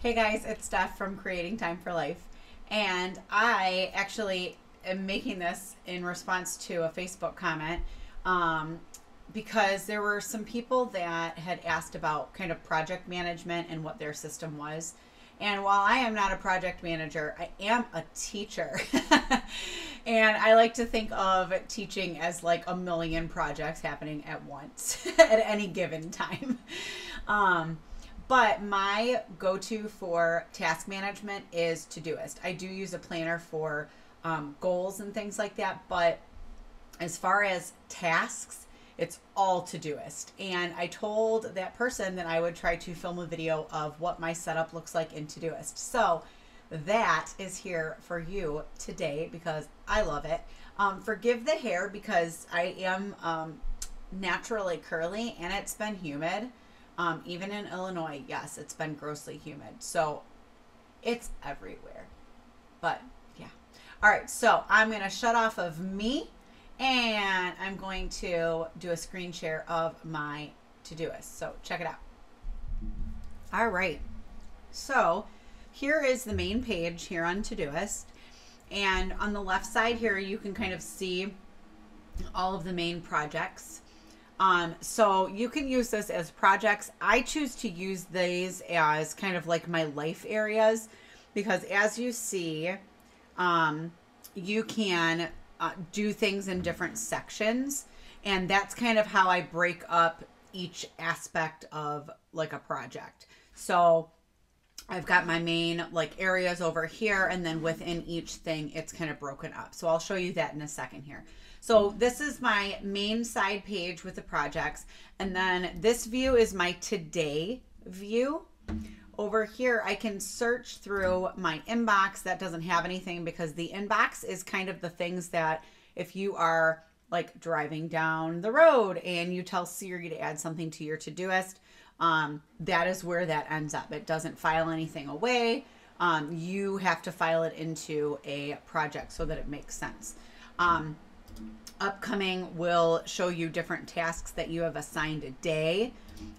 Hey guys, it's Steph from Creating Time for Life, and I actually am making this in response to a Facebook comment because there were some people that had asked about kind of project management and what their system was. And while I am not a project manager, I am a teacher. And I like to think of teaching as like a million projects happening at once at any given time. But my go-to for task management is Todoist. I do use a planner for goals and things like that, but as far as tasks, it's all Todoist. And I told that person that I would try to film a video of what my setup looks like in Todoist. So that is here for you today because I love it. Forgive the hair because I am naturally curly and it's been humid. Even in Illinois, yes, it's been grossly humid. So it's everywhere. But yeah. All right, so I'm going to shut off of me and I'm going to do a screen share of my Todoist. So check it out. All right. So here is the main page here on Todoist. And on the left side here, you can kind of see all of the main projects. So you can use this as projects. I choose to use these as kind of like my life areas because as you see, you can do things in different sections. And that's kind of how I break up each aspect of like a project. So I've got my main like areas over here, and then within each thing, it's kind of broken up. So I'll show you that in a second here. So this is my main side page with the projects. And then this view is my today view. Over here, I can search through my inbox. That doesn't have anything because the inbox is kind of the things that if you are like driving down the road and you tell Siri to add something to your Todoist, that is where that ends up. It doesn't file anything away. You have to file it into a project so that it makes sense. Upcoming will show you different tasks that you have assigned a day.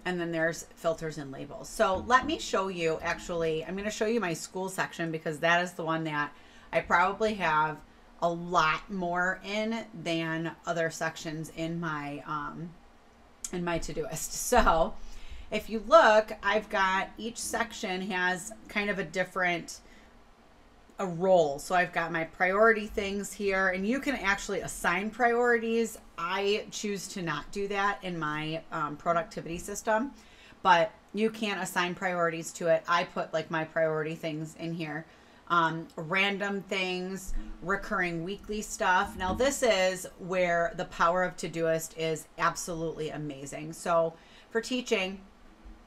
And then there's filters and labels. So let me show you, actually, I'm going to show you my school section because that is the one that I probably have a lot more in than other sections in my Todoist. So if you look, I've got each section has kind of a different role. So I've got my priority things here, and you can actually assign priorities. I choose to not do that in my productivity system, but you can assign priorities to it. I put like my priority things in here. Random things, recurring weekly stuff. Now this is where the power of Todoist is absolutely amazing. So for teaching,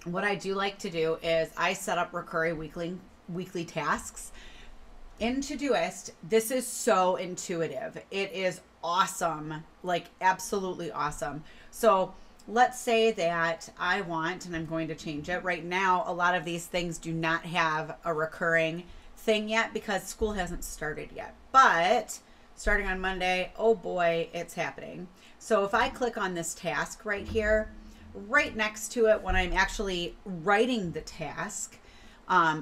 what I do like to do is I set up recurring weekly tasks. In Todoist, this is so intuitive. It is awesome, like absolutely awesome. So let's say that I want, and I'm going to change it. Right now, a lot of these things do not have a recurring thing yet because school hasn't started yet. But starting on Monday, oh boy, it's happening. So if I click on this task right here, right next to it when I'm actually writing the task,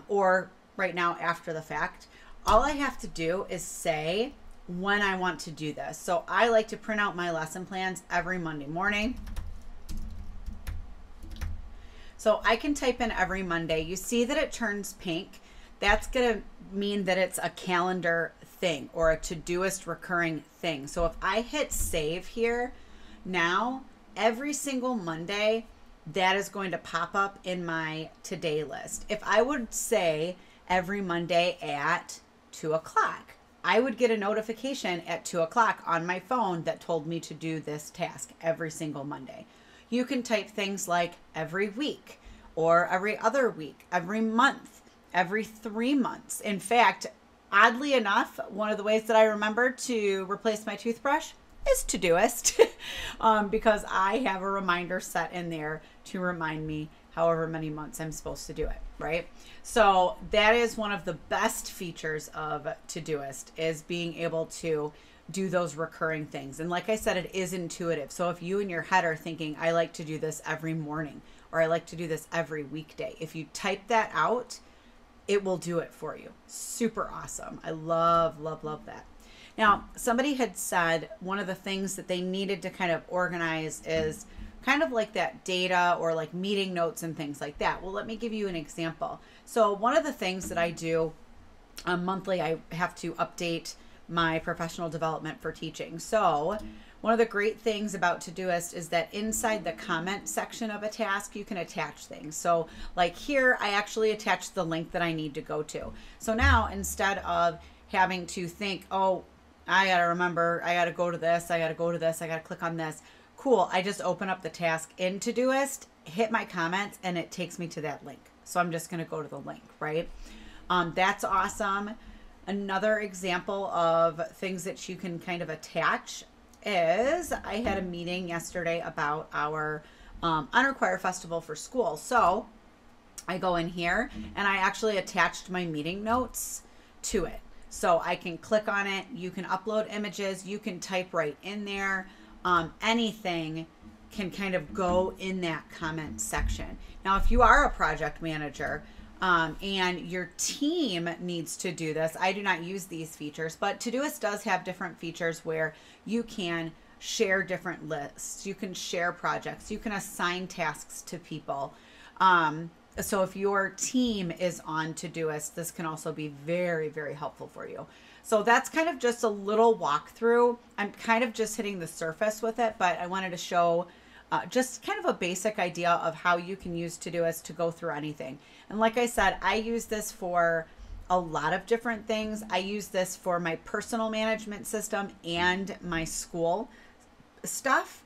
or right now after the fact, all I have to do is say when I want to do this. So I like to print out my lesson plans every Monday morning. So I can type in every Monday. You see that it turns pink. That's going to mean that it's a calendar thing or a Todoist recurring thing. So if I hit save here, now every single Monday, that is going to pop up in my today list. If I would say every Monday at 2 o'clock, I would get a notification at 2 o'clock on my phone that told me to do this task every single Monday. You can type things like every week or every other week, every month, every 3 months. In fact, oddly enough, one of the ways that I remember to replace my toothbrush is Todoist because I have a reminder set in there to remind me however many months I'm supposed to do it, right? So that is one of the best features of Todoist, is being able to do those recurring things. And like I said, it is intuitive. So if you in your head are thinking, I like to do this every morning, or I like to do this every weekday, if you type that out, it will do it for you. Super awesome. I love, love, love that. Now, somebody had said one of the things that they needed to kind of organize is kind of like that data or like meeting notes and things like that. Well, let me give you an example. So one of the things that I do monthly, I have to update my professional development for teaching. So one of the great things about Todoist is that inside the comment section of a task, you can attach things. So like here, I actually attached the link that I need to go to. So now instead of having to think, oh, I got to remember, I got to go to this, I got to go to this, I got to click on this. Cool. I just open up the task in Todoist, hit my comments, and it takes me to that link. So I'm just going to go to the link, right? That's awesome. Another example of things that you can kind of attach is I had a meeting yesterday about our Honor Choir Festival for school. So I go in here and I actually attached my meeting notes to it. So I can click on it. You can upload images. You can type right in there. Anything can kind of go in that comment section. Now, if you are a project manager, and your team needs to do this, I do not use these features, but Todoist does have different features where you can share different lists, you can share projects, you can assign tasks to people. So if your team is on Todoist, this can also be very, very helpful for you. So that's kind of just a little walkthrough. I'm kind of just hitting the surface with it, but I wanted to show just kind of a basic idea of how you can use Todoist to go through anything. And like I said, I use this for a lot of different things. I use this for my personal management system and my school stuff.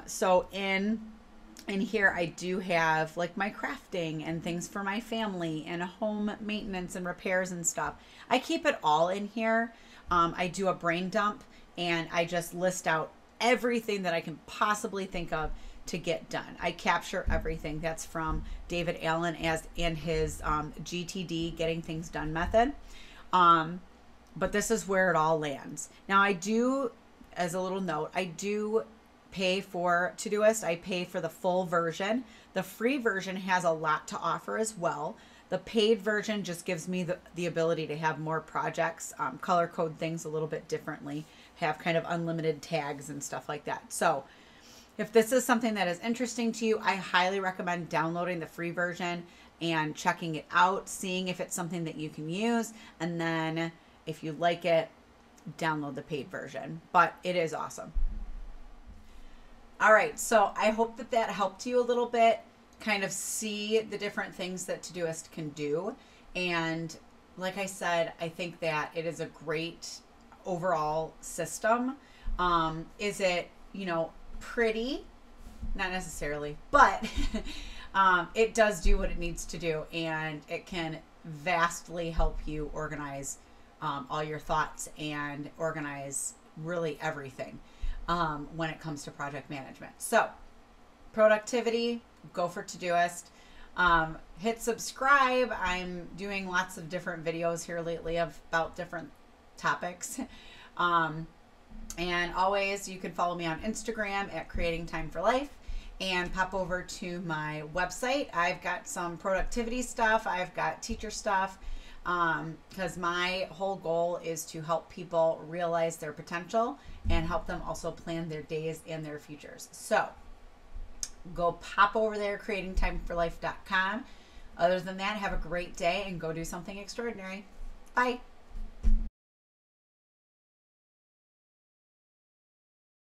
So in here, I do have like my crafting and things for my family and home maintenance and repairs and stuff. I keep it all in here. I do a brain dump and I just list out everything that I can possibly think of to get done. I capture everything. That's from David Allen as in his GTD, Getting Things Done method. But this is where it all lands. Now I do, as a little note, I do pay for Todoist. I pay for the full version. The free version has a lot to offer as well. The paid version just gives me the ability to have more projects, color code things a little bit differently, have kind of unlimited tags and stuff like that. So if this is something that is interesting to you, I highly recommend downloading the free version and checking it out, seeing if it's something that you can use. And then if you like it, download the paid version. But it is awesome. All right, so I hope that that helped you a little bit, kind of see the different things that Todoist can do. And like I said, I think that it is a great overall system. Is it, pretty? Not necessarily, but it does do what it needs to do, and it can vastly help you organize all your thoughts and organize really everything when it comes to project management. So productivity, go for Todoist. Hit subscribe. I'm doing lots of different videos here lately about different topics. And always, you can follow me on Instagram at Creating Time for Life and pop over to my website. I've got some productivity stuff. I've got teacher stuff because my whole goal is to help people realize their potential and help them also plan their days and their futures. So go pop over there, creatingtimeforlife.com. Other than that, have a great day and go do something extraordinary. Bye.